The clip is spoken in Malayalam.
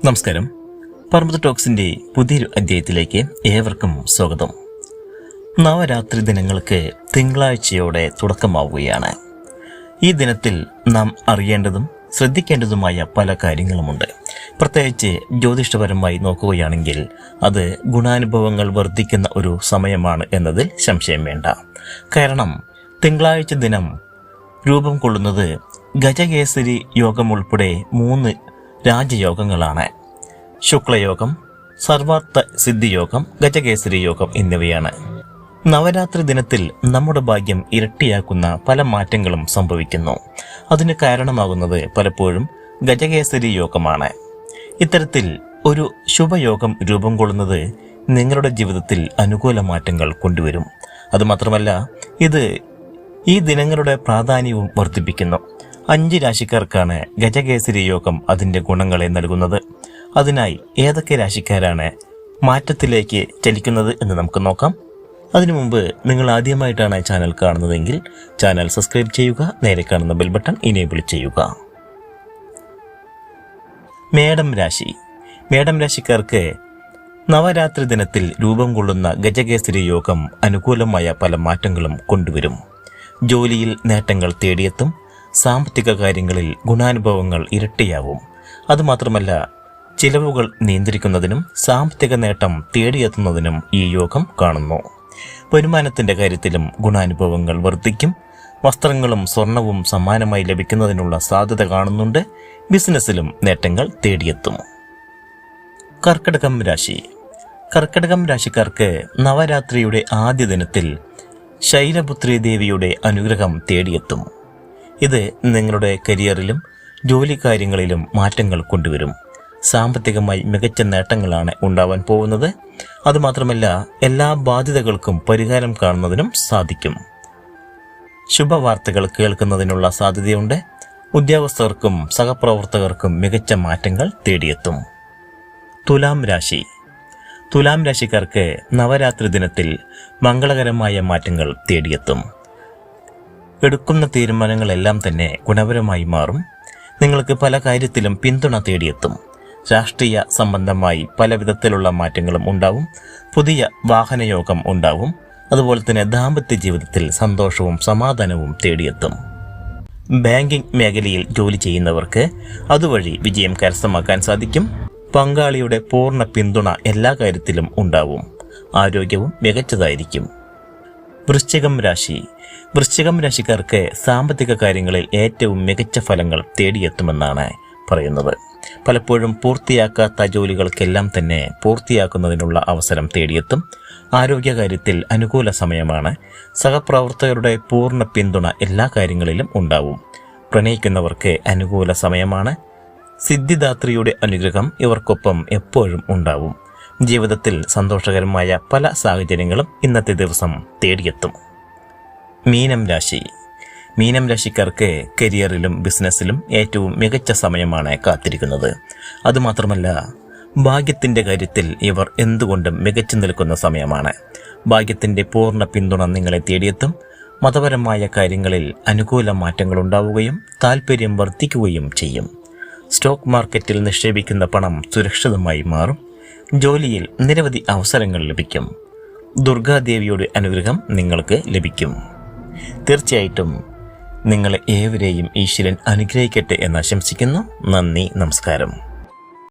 നമസ്കാരം. പർവ്വത ടോക്സിന്റെ പുതിയൊരു അധ്യായത്തിലേക്ക് ഏവർക്കും സ്വാഗതം. നവരാത്രി ദിനങ്ങൾക്ക് തിങ്കളാഴ്ചയോടെ തുടക്കമാവുകയാണ്. ഈ ദിനത്തിൽ നാം അറിയേണ്ടതും ശ്രദ്ധിക്കേണ്ടതുമായ പല കാര്യങ്ങളുമുണ്ട്. പ്രത്യേകിച്ച് ജ്യോതിഷപരമായി നോക്കുകയാണെങ്കിൽ അത് ഗുണാനുഭവങ്ങൾ വർദ്ധിക്കുന്ന ഒരു സമയമാണ് എന്നതിൽ സംശയം വേണ്ട. കാരണം തിങ്കളാഴ്ച ദിനം രൂപം കൊള്ളുന്നത് ഗജകേസരി യോഗം ഉൾപ്പെടെ 3 രാജയോഗങ്ങളാണ്. ശുക്ലയോഗം, സർവാർത്ഥ സിദ്ധിയോഗം, ഗജകേസരി യോഗം എന്നിവയാണ്. നവരാത്രി ദിനത്തിൽ നമ്മുടെ ഭാഗ്യം ഇരട്ടിയാക്കുന്ന പല മാറ്റങ്ങളും സംഭവിക്കുന്നു. അതിന് കാരണമാകുന്നത് പലപ്പോഴും ഗജകേസരി യോഗമാണ്. ഇത്തരത്തിൽ ഒരു ശുഭയോഗം രൂപം കൊള്ളുന്നത് നിങ്ങളുടെ ജീവിതത്തിൽ അനുകൂല മാറ്റങ്ങൾ കൊണ്ടുവരും. അതുമാത്രമല്ല, ഇത് ഈ ദിനങ്ങളുടെ പ്രാധാന്യവും വർദ്ധിപ്പിക്കുന്നു. 5 രാശിക്കാർക്കാണ് ഗജകേസരി യോഗം അതിന്റെ ഗുണങ്ങളെ നൽകുന്നത്. അതിനായി ഏതൊക്കെ രാശിക്കാരാണ് മാറ്റത്തിലേക്ക് ചലിക്കുന്നത് എന്ന് നമുക്ക് നോക്കാം. അതിനു മുമ്പ് നിങ്ങൾ ആദ്യമായിട്ടാണ് ചാനൽ കാണുന്നതെങ്കിൽ ചാനൽ സബ്സ്ക്രൈബ് ചെയ്യുക, നേരെ കാണുന്ന ബെൽ ബട്ടൺ ഇനേബിൾ ചെയ്യുക. മേടം രാശി. മേടം രാശിക്കാർക്ക് നവരാത്രി ദിനത്തിൽ രൂപം കൊള്ളുന്ന ഗജകേസരി യോഗം അനുകൂലമായ പല മാറ്റങ്ങളും കൊണ്ടുവരും. ജോലിയിൽ നേട്ടങ്ങൾ തേടിയെത്തും. സാമ്പത്തിക കാര്യങ്ങളിൽ ഗുണാനുഭവങ്ങൾ ഇരട്ടിയാവും. അതുമാത്രമല്ല, ചിലവുകൾ നിയന്ത്രിക്കുന്നതിനും സാമ്പത്തിക നേട്ടം തേടിയെത്തുന്നതിനും ഈ യോഗം കാണുന്നു. വരുമാനത്തിന്റെ കാര്യത്തിലും ഗുണാനുഭവങ്ങൾ വർദ്ധിക്കും. വസ്ത്രങ്ങളും സ്വർണവും സമ്മാനമായി ലഭിക്കുന്നതിനുള്ള സാധ്യത കാണുന്നുണ്ട്. ബിസിനസ്സിലും നേട്ടങ്ങൾ തേടിയെത്തും. കർക്കിടകം രാശി. കർക്കിടകം രാശിക്കാർക്ക് നവരാത്രിയുടെ ആദ്യ ദിനത്തിൽ ശൈലപുത്രി ദേവിയുടെ അനുഗ്രഹം തേടിയെത്തും. ഇത് നിങ്ങളുടെ കരിയറിലും ജോലി കാര്യങ്ങളിലും മാറ്റങ്ങൾ കൊണ്ടുവരും. സാമ്പത്തികമായി മികച്ച നേട്ടങ്ങളാണ് ഉണ്ടാവാൻ പോകുന്നത്. അതുമാത്രമല്ല, എല്ലാ ബാധ്യതകൾക്കും പരിഹാരം കാണുന്നതിനും സാധിക്കും. ശുഭവാർത്തകൾ കേൾക്കുന്നതിനുള്ള സാധ്യതയുണ്ട്. ഉദ്യോഗസ്ഥർക്കും സഹപ്രവർത്തകർക്കും മികച്ച മാറ്റങ്ങൾ തേടിയെത്തും. തുലാം രാശി. തുലാം രാശിക്കാർക്ക് നവരാത്രി ദിനത്തിൽ മംഗളകരമായ മാറ്റങ്ങൾ തേടിയെത്തും. എടുക്കുന്ന തീരുമാനങ്ങളെല്ലാം തന്നെ ഗുണപരമായി മാറും. നിങ്ങൾക്ക് പല കാര്യത്തിലും പിന്തുണ തേടിയെത്തും. രാഷ്ട്രീയ സംബന്ധമായി പല വിധത്തിലുള്ള മാറ്റങ്ങളും ഉണ്ടാവും. പുതിയ വാഹനയോഗം ഉണ്ടാവും. അതുപോലെ തന്നെ ദാമ്പത്യ ജീവിതത്തിൽ സന്തോഷവും സമാധാനവും തേടിയെത്തും. ബാങ്കിംഗ് മേഖലയിൽ ജോലി ചെയ്യുന്നവർക്ക് അതുവഴി വിജയം കരസ്ഥമാക്കാൻ സാധിക്കും. പങ്കാളിയുടെ പൂർണ്ണ പിന്തുണ എല്ലാ കാര്യത്തിലും ഉണ്ടാവും. ആരോഗ്യവും മികച്ചതായിരിക്കും. വൃശ്ചികം രാശി. വൃശ്ചികം രാശിക്കാർക്ക് സാമ്പത്തിക കാര്യങ്ങളിൽ ഏറ്റവും മികച്ച ഫലങ്ങൾ തേടിയെത്തുമെന്നാണ് പറയുന്നത്. പലപ്പോഴും പൂർത്തിയാക്കാത്ത ജോലികൾക്കെല്ലാം തന്നെ പൂർത്തിയാക്കുന്നതിനുള്ള അവസരം തേടിയെത്തും. ആരോഗ്യകാര്യത്തിൽ അനുകൂല സമയമാണ്. സഹപ്രവർത്തകരുടെ പൂർണ്ണ പിന്തുണ എല്ലാ കാര്യങ്ങളിലും ഉണ്ടാവും. പ്രണയിക്കുന്നവർക്ക് അനുകൂല സമയമാണ്. സിദ്ധിദാത്രിയുടെ അനുഗ്രഹം ഇവർക്കൊപ്പം എപ്പോഴും ഉണ്ടാവും. ജീവിതത്തിൽ സന്തോഷകരമായ പല സാഹചര്യങ്ങളും ഇന്നത്തെ ദിവസം തേടിയെത്തും. മീനം രാശി. മീനം രാശിക്കാർക്ക് കരിയറിലും ബിസിനസ്സിലും ഏറ്റവും മികച്ച സമയമാണ് കാത്തിരിക്കുന്നത്. അതുമാത്രമല്ല, ഭാഗ്യത്തിന്റെ കാര്യത്തിൽ ഇവർ എന്തുകൊണ്ടും മികച്ചു നിൽക്കുന്ന സമയമാണ്. ഭാഗ്യത്തിന്റെ പൂർണ്ണ പിന്തുണ നിങ്ങളെ തേടിയെത്തും. മതപരമായ കാര്യങ്ങളിൽ അനുകൂല മാറ്റങ്ങൾ ഉണ്ടാവുകയും താല്പര്യം വർദ്ധിക്കുകയും ചെയ്യും. സ്റ്റോക്ക് മാർക്കറ്റിൽ നിക്ഷേപിക്കുന്ന പണം സുരക്ഷിതമായി മാറും. ജോലിയിൽ നിരവധി അവസരങ്ങൾ ലഭിക്കും. ദുർഗാദേവിയുടെ അനുഗ്രഹം നിങ്ങൾക്ക് ലഭിക്കും. തീർച്ചയായിട്ടും നിങ്ങളെ ഏവരെയും ഈശ്വരൻ അനുഗ്രഹിക്കട്ടെ എന്ന് ആശംസിക്കുന്നു. നന്ദി, നമസ്കാരം.